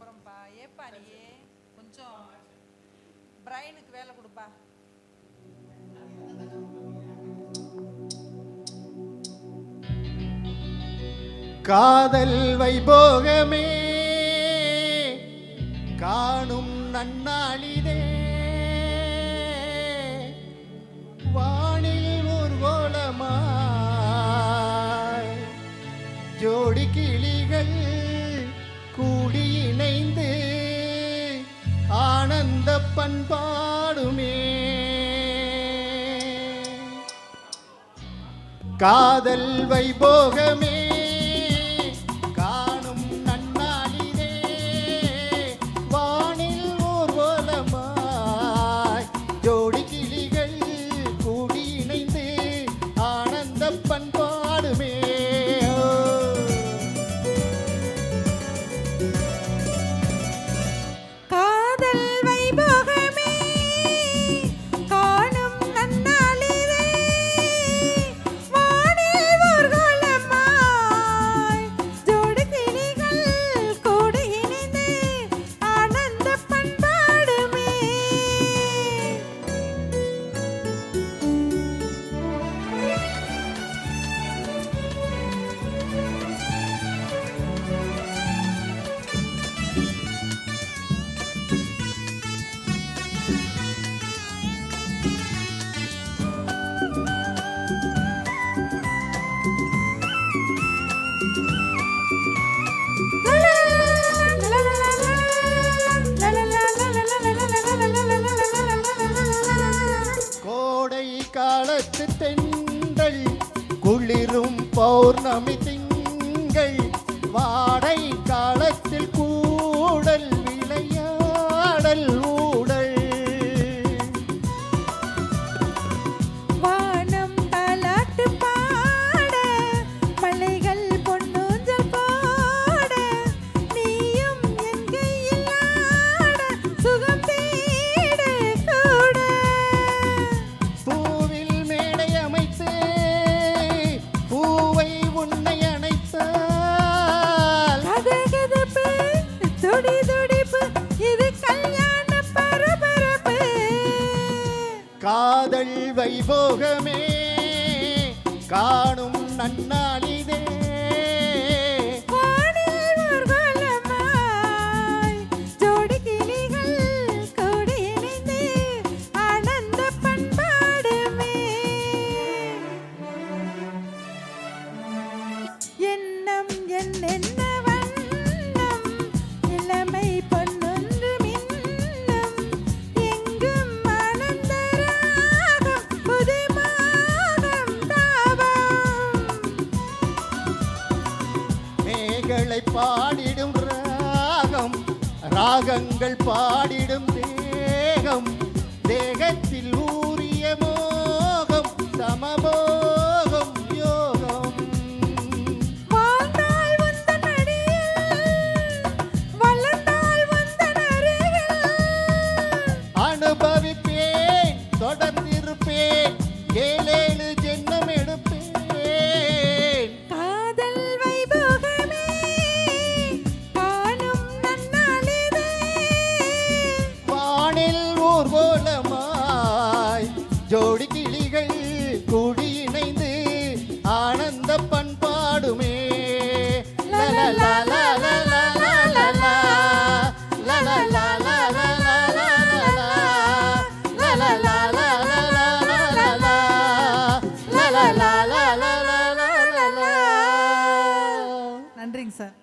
அப்புறம்ப்பா ஏப்பா நீ கொஞ்சம் பிரைனுக்கு வேலை கொடுப்பா. காதல் வைபோகமே காணும் நன்னாளிதே வானில் ஊர்வலமாய் ஜோடி கிளிகள் கூடி இணைந்து ஆனந்த பண்பாடுமே. காதல் வைபோகமே காலத்து தென்றல் குளிரும் பௌர்ணமி திங்கள் வாடை காலத்தில் கூடல் விளையாடல் ஊடல் வானம் தாலாட்டு பாட மலைகள் பொன்னூஞ்சல் போட நீயும் என் கையில் ஆட சுகம் தேட கூட காதல் வைபோகமே காணும் நன்னாளிதே வானில் ஊர்வலமாய் ஜோடி கிளிகள் கூடி இணைந்து ஆனந்த பண்பாடுமே. எண்ணம் என்னென்ன வண்ணம் இளமை பொன்னொன்று மின்னும் எங்கும் ஆனந்த ராகம் புது மாதம் தாபம் மேகலை பாடிடும் ராகம் ராகங்கள் பாடிடும் தேகம் தேகத்தில் ஊறிய மோகம் சமபோகம் யோகம் வாழ்ந்தாள் உந்தன் அடியில் வளர்ந்தாள் உந்தன் அருகில் அனுபவிப்பேன் தொடர்ந்திருப்பேன் ஏழேழு ஜென்மம் எடுப்பேன். காதல் வைபோகமே காணும் நன்னாளிதே வானில் ஊர்வலமாய் ஜோடி கிளிகள் கூடி இணைந்து ஆனந்த பண்பாடுமே. நன்றிங்க சார்.